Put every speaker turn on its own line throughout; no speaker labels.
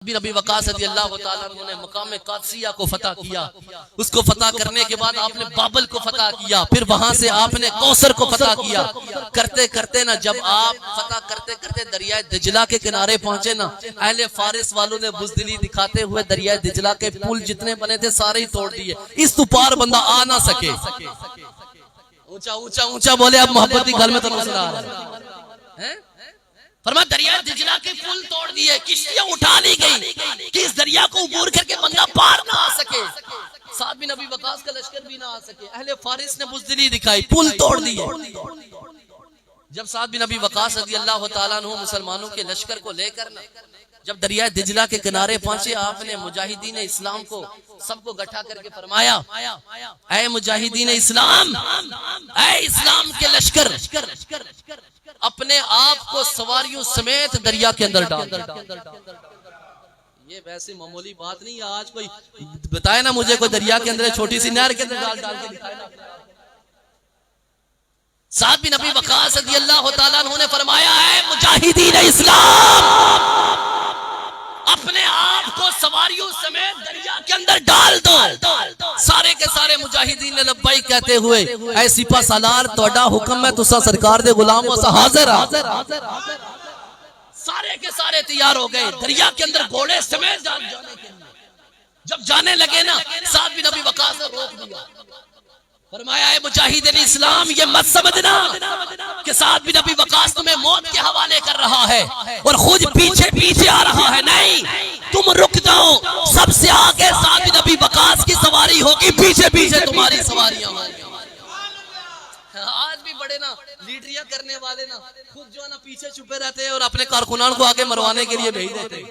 نبی وقاص رضی اللہ تعالیٰ عنہ نے مقام قادسیہ کو فتح کیا. اس کو فتح کرنے کے بعد آپ نے بابل کو فتح کیا, پھر وہاں سے آپ نے کوثر کو فتح کیا. کرتے کرتے نا جب آپ فتح کرتے کرتے دریائے دجلہ کے کنارے پہنچے نا, اہل فارس والوں نے بزدلی دکھاتے ہوئے دریائے دجلہ کے پل جتنے بنے تھے سارے ہی توڑ دیے. اس تو پار بندہ آ نہ سکے. اونچا اونچا اونچا بولے, اب محبتی گل میں تو نظر آ رہا ہے. فرمایا دریائے دجلہ کے پل توڑ دیے, کشتیاں اٹھا لی گئی کہ اس دریا کو عبور کر کے بندہ پار نہ آ سکے, سعد بن ابی وقاص کا لشکر بھی نہ آ سکے. اہل فارس نے بزدلی دکھائی, پل توڑ دیے. جب سعد بن ابی وقاص رضی اللہ تعالیٰ عنہ مسلمانوں کے لشکر کو لے کر جب دریائے دجلہ کے کنارے پہنچے, آپ نے مجاہدین اسلام کو سب کو گٹھا کر کے فرمایا, اے مجاہدین اسلام, اے اسلام کے لشکر, اپنے آپ کو سواریوں سمیت دریا کے اندر ڈال. یہ ویسے معمولی بات نہیں ہے. آج کوئی بتائے نا مجھے, کوئی دریا کے اندر چھوٹی سی نہر کے اندر ڈال کے دکھائے نا. سعد بن ابی وقاص رضی اللہ تعالیٰ عنہ نے فرمایا, اے مجاہدین اسلام, اپنے آپ کو سواریوں سمیت دریا کے اندر ڈال دو. سارے کے سارے مجاہدین نے لبیک کہتے ہوئے, اے سپہ سالار تہاڈا حکم ہے, تسا سرکار دے غلام ہو, حاضر ہاں. سارے کے سارے تیار ہو گئے دریا کے اندر گھوڑے سمیت جانے کے لیے. جب جانے لگے نا, سعد بن ابی وقاص نے روک دیا. فرمایا, اے مجاہدین اسلام, یہ مت سمجھنا کہ سعد بن ابی وقاص تمہیں موت کے حوالے کر رہا ہے اور خود پیچھے پیچھے آ رہا ہے. نہیں, تم رک جاؤ, سب سے آگے سعد بن ابی وقاص کی سواری ہوگی, پیچھے پیچھے تمہاری سواریاں ہوں. آج بھی بڑے نا لیڈریاں کرنے والے نا خود جو ہے نا پیچھے چھپے رہتے ہیں اور اپنے کارکنان کو آگے مروانے کے لیے بھیج دیتے ہیں.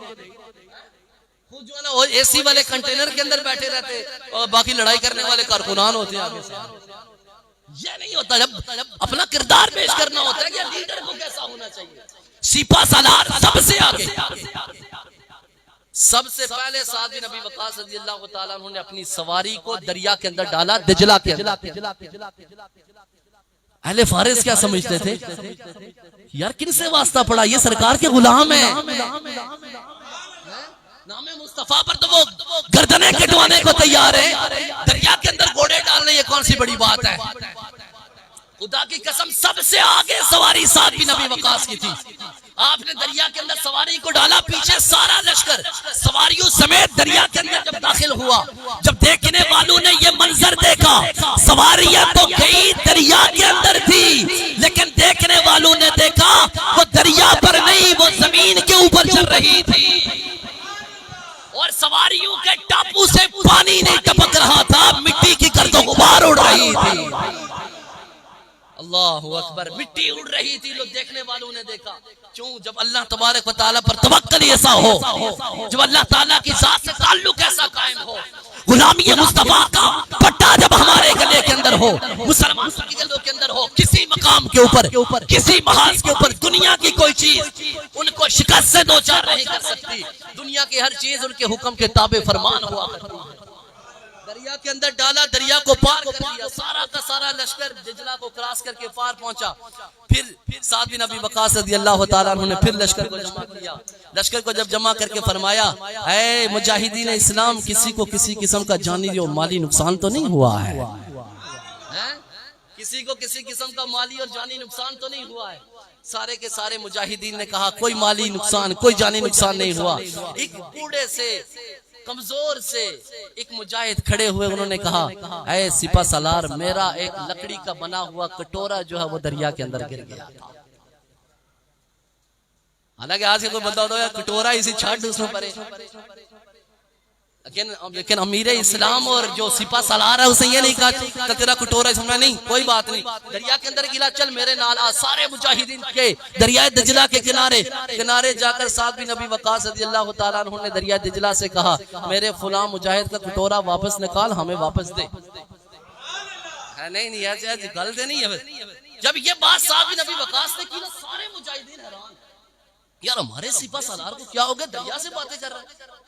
خود جو ہے نا وہ اے سی والے کنٹینر کے اندر بیٹھے رہتے اور باقی لڑائی کرنے والے کارکنان ہوتے ہیں آگے سے. یہ نہیں ہوتا. جب اپنا کردار پیش کرنا ہوتا ہے کہ لیڈر کو کیسا ہونا چاہیے. سپہ سالار سب سے آگے. سب سے پہلے سعد بن ابی وقاص رضی اللہ تعالیٰ عنہ نے اپنی سواری کو دریا کے اندر ڈالا, دجلہ کے اندر. اہل فارس کیا سمجھتے تھے, یار کن سے واسطہ پڑا, یہ سرکار کے غلام ہیں, نام مصطفیٰ پر تو وہ گردنیں کٹوانے کو تیار ہے, دریا کے اندر گھوڑے ڈالنے یہ کون سی بڑی بات ہے. خدا کی قسم سب سے آگے سواری سعد بن ابی وقاص کی تھی. آپ نے دریا کے اندر سواری کو ڈالا, پیچھے سارا لشکر سواریوں سمیت دریا کے اندر جب داخل ہوا, جب دیکھنے والوں نے یہ منظر دیکھا, سواریاں تو گئی دریا کے اندر تھی, لیکن دیکھنے والوں نے دیکھا وہ دریا پر نہیں, وہ زمین کے اوپر چل رہی تھی, اور سواریوں کے ٹاپو سے پانی نہیں ٹپک رہا تھا, مٹی کی گرد و غبار اڑ رہی تھی. اللہ اکبر, مٹی اڑ رہی تھی. لوگ دیکھنے والوں نے دیکھا. کیوں؟ جب اللہ تبارک و تعالیٰ پر توکل ایسا ہو, جب اللہ تعالیٰ کی ذات سے تعلق ایسا قائم ہو, غلامی مصطفیٰ کا پٹا جب ہمارے گلے کے اندر ہو, مسلمانوں کے گلوں کے اندر ہو, کسی مقام کے اوپر, کسی محاذ کے اوپر دنیا کی کوئی چیز ان کو شکست سے دوچار نہیں کر سکتی. دنیا کی ہر چیز ان کے حکم کے تابع فرمان ہوا کرتی ہے. دریا کے اندر ڈالا, دریا کو پار کر دیا, سارا کا سارا لشکر دجلہ کو کراس کر کے پار پہنچا. پھر سعد بن ابی وقاص رضی اللہ تعالیٰ عنہ نے پھر لشکر کو جمع کیا. لشکر کو جب جمع کر کے فرمایا, اے مجاہدین اسلام, کسی کو کسی قسم کا جانی اور مالی نقصان تو نہیں ہوا ہے, کسی کو کسی قسم کا مالی اور جانی نقصان تو نہیں ہوا ہے. سارے کے سارے مجاہدین نے کہا کوئی مالی نقصان, کوئی جانی نقصان نہیں ہوا. ایک بوڑھے سے کمزور سے ایک مجاہد کھڑے ہوئے, انہوں نے کہا, اے سپہ سالار, میرا ایک لکڑی کا بنا ہوا کٹورا جو ہے وہ دریا کے اندر گر گیا. حالانکہ آج کے کوئی بندہ ہوتا ہے کٹورا اسی چھاٹ اس میں پڑے, لیکن امیر اسلام اور جو سپہ سالار ہے اسے یہ نہیں کہا کہ تیرا کٹورا سمجھا, نہیں کوئی بات نہیں, دریا کے اندر گلا, چل میرے نال آ. سارے مجاہدین کے دریائے دجلہ کے کنارے جا کر سعد بن ابی وقاص رضی اللہ تعالیٰ عنہ نے دریائے دجلہ سے کہا, میرے فلاں مجاہد کا کٹورا واپس نکال, ہمیں واپس دے. نہیں ایسے غلط نہیں ہے. جب یہ بات سعد بن ابی وقاص نے کی نا, سارے مجاہدین حیران, یار ہمارے سپہ سالار کو کیا ہو گیا, دریا سے باتیں کر رہا ہے.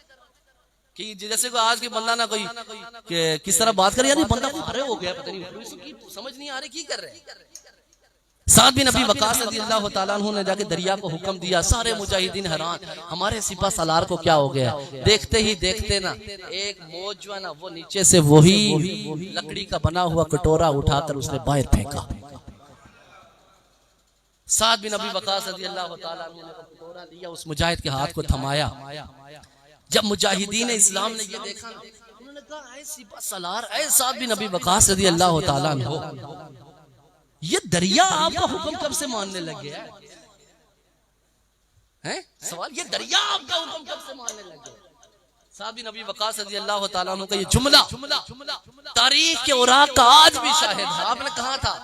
کہ جیسے کوئی آج کے بندہ نہ کوئی کہ کس طرح بات کر, یار یہ بندہ کھڑے ہو گیا, پتہ نہیں سمجھ نہیں آ رہی کی کر رہے. سعد بن ابی وقاص رضی اللہ تعالیٰ عنہ نے جا کے دریا کو حکم دیا. سارے مجاہدین حیران, ہمارے سپہ سالار کو کیا ہو گیا. دیکھتے ہی دیکھتے نا ایک موج جو ہے نا وہ نیچے سے وہی لکڑی کا بنا ہوا کٹورا اٹھا کر اس نے باہر پھینکا. سعد بن ابی وقاص رضی اللہ تعالیٰ عنہ نے کٹورا لیا, اس مجاہد کے ہاتھ کو تھمایا. جب مجاہدین اسلام نے یہ دیکھا انہوں نے کہا اے سپہ سالار, اے سعد بن ابی وقاص رضی اللہ تعالیٰ عنہ, یہ دریا آپ کا حکم کب سے ماننے لگے ہیں؟ سوال, یہ دریا آپ کا حکم کب سے ماننے لگے؟ سعد بن ابی وقاص رضی اللہ تعالیٰ عنہ کا یہ جملہ تاریخ کے اوراق کا آج بھی شاہد ہے. آپ نے کہا تھا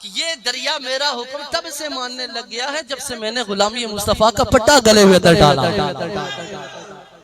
کہ یہ دریا میرا حکم تب سے ماننے لگ گیا ہے جب سے میں نے غلامی مصطفیٰ کا پٹا گلے ہوئے در ڈالا.